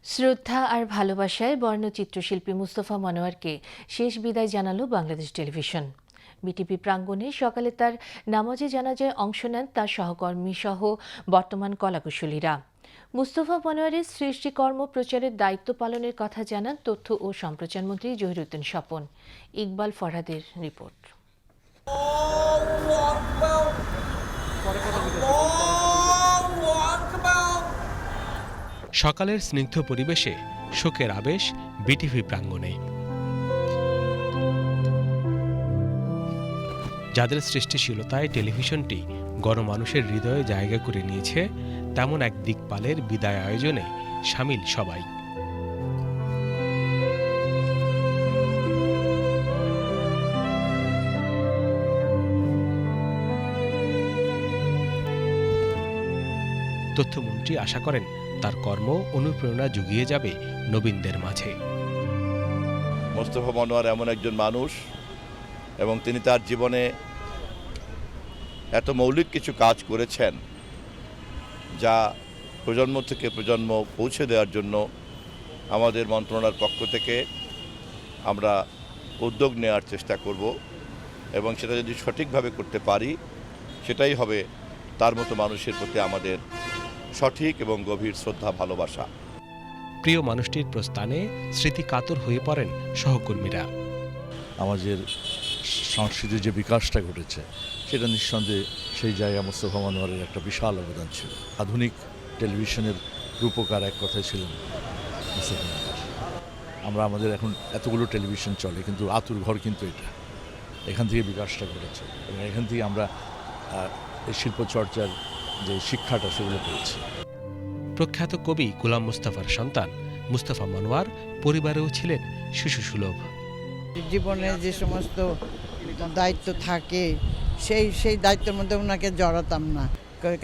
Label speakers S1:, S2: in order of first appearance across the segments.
S1: শ্রদ্ধা আর ভালোবাসায় বর্ণচিত্রশিল্পী মুস্তফা মনোয়ারকে শেষ বিদায় জানালো বাংলাদেশ টেলিভিশন। বিটিপি প্রাঙ্গণে সকালে তার নামাজে জানাজায় অংশ নেন তার সহকর্মী সহ বর্তমান কলাকুশলীরা। মুস্তফা মনোয়ারের সৃষ্টিকর্ম প্রচারের দায়িত্ব পালনের কথা জানান তথ্য ও সম্প্রচার মন্ত্রী জহিরুদ্দিন স্বপন। ইকবাল ফরহাদের রিপোর্ট।
S2: সকালের স্নিগ্ধ পরিবেশে শোকের আবেশ বিটিভি প্রাঙ্গণে। যাদের সৃষ্টিশীলতায় টেলিভিশনটি গণমানুষের হৃদয়ে জায়গা করে নিয়েছে, তেমন এক দিকপালের বিদায় আয়োজনে সামিল সবাই। তথ্যমন্ত্রী আশা করেন তার কর্ম অনুপ্রেরণা জুগিয়ে যাবে নবীনদের মাঝে।
S3: মুস্তফা মনোয়ার এমন একজন মানুষ এবং তিনি তার জীবনে এত মৌলিক কিছু কাজ করেছেন যা প্রজন্ম থেকে প্রজন্ম পৌঁছে দেওয়ার জন্য আমাদের মন্ত্রণালয়ের পক্ষ থেকে আমরা উদ্যোগ নেওয়ার চেষ্টা করব এবং সেটা যদি সঠিকভাবে করতে পারি সেটাই হবে তার মতো মানুষের প্রতি আমাদের সঠিক এবং গভীর শ্রদ্ধা ভালোবাসা।
S2: প্রিয় মানুষটির প্রস্থানে স্মৃতি কাতর হয়ে পড়েন সহকর্মীরা।
S4: আমাদের সংস্কৃতির যে বিকাশটা ঘটেছে সেটা নিঃসন্দেহে সেই জায়গায় মুস্তফা মনোয়ারের একটা বিশাল অবদান ছিল। আধুনিক টেলিভিশনের রূপকার এক কথায় ছিলেন মুস্তফা মনোয়ার। আমরা আমাদের এখন এতগুলো টেলিভিশন চলে, কিন্তু আতুর ঘর কিন্তু এটা, এখান থেকে বিকাশটা ঘটেছে এবং এখান থেকে আমরা এই শিল্পচর্চার যে শিক্ষাটা সেগুলো পেয়েছি।
S2: প্রখ্যাত কবি গোলাম মুস্তাফার সন্তান মুস্তফা মনোয়ার পরিবারেও ছিলেন শিশুসুলভ।
S5: জীবনে যে সমস্ত দায়িত্ব থাকে সেই দায়িত্বের মধ্যে ওনাকে জড়াতাম না,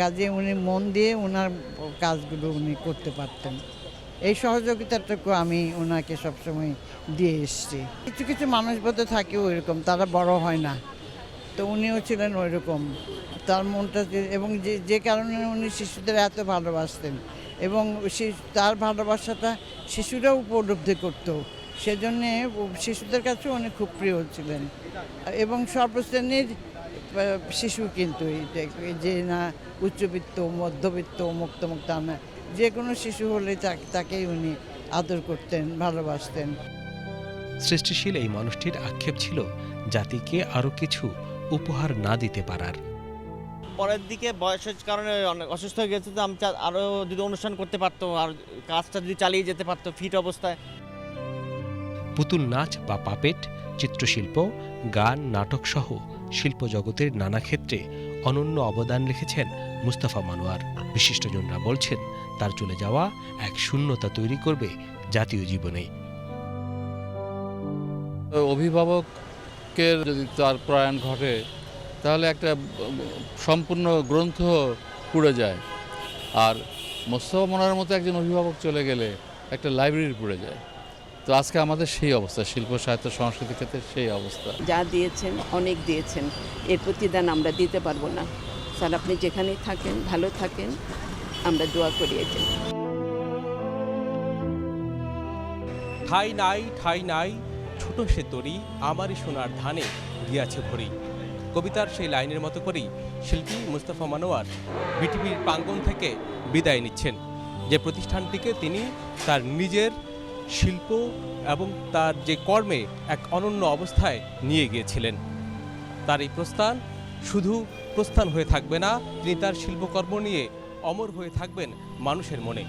S5: কাজে উনি মন দিয়ে ওনার কাজগুলো উনি করতে পারতেন। এই সহযোগিতাটুকু আমি ওনাকে সবসময় দিয়ে এসেছি। কিছু কিছু মানুষ বোধ থাকে ওইরকম, তারা বড় হয় না, তো উনিও ছিলেন ওই রকম। তার মনটা এবং যে কারণে উনি শিশুদের এত ভালোবাসতেন এবং তার ভালোবাসাটা শিশুরাও উপলব্ধি করতো, সেজন্যে শিশুদের কাছেও উনি খুব প্রিয় ছিলেন এবং সর্বশ্রেণীর শিশু কিন্তু যে না উচ্চবিত্ত, মধ্যবিত্ত, মুক্ত না, যে কোনো শিশু হলে তাকেই উনি আদর করতেন, ভালোবাসতেন।
S2: সৃষ্টিশীল এই মানুষটির আক্ষেপ ছিল জাতিকে আরও কিছু উপহার না দিতে পারার।
S6: পরের দিকে বয়সের কারণে অনেক অসুস্থ হয়ে গেছে, তো আমি আরও যদি অনুষ্ঠান করতে পারতো আর কাজটা যদি চালিয়ে যেতে পারতো ফিট অবস্থায়।
S2: পুতুল নাচ বা পাপেট, চিত্রশিল্প, গান, নাটক সহ শিল্প জগতের নানা ক্ষেত্রে অনন্য অবদান রেখেছেন মুস্তফা মনোয়ার। বিশিষ্টজনরা বলছেন তার চলে যাওয়া এক শূন্যতা তৈরি করবে জাতীয় জীবনে।
S7: অভিভাবকের যদি তার প্রয়াণ ঘটে তাহলে একটা সম্পূর্ণ গ্রন্থ পুড়ে যায়, আর মুস্তফা মনোয়ারের মতো একজন অভিভাবক চলে গেলে একটা লাইব্রেরি পুড়ে যায়। তো আজকে আমাদের সেই অবস্থা, শিল্প সাহিত্য সংস্কৃতি ক্ষেত্রে সেই অবস্থা।
S8: যা দিয়েছেন অনেক দিয়েছেন, এর প্রতিদান আমরা দিতে পারবো না। স্যার, আপনি যেখানেই থাকেন ভালো থাকেন, আমরা দোয়া করি। এটা
S9: ঠাই নাই ঠাই নাই ছোট সে তরি, আমারই সোনার ধানে গিয়াছে ভরি। কবিতার সেই লাইনের মতো করেই শিল্পী মুস্তফা মনোয়ার বিটিভির প্রাঙ্গণ থেকে বিদায় নিচ্ছেন, যে প্রতিষ্ঠানটিকে তিনি তার নিজের শিল্প এবং তার যে কর্মে এক অনন্য অবস্থায় নিয়ে গিয়েছিলেন। তার এই প্রস্থান শুধু প্রস্থান হয়ে থাকবে না, তিনি তার শিল্পকর্ম নিয়ে অমর হয়ে থাকবেন মানুষের মনে।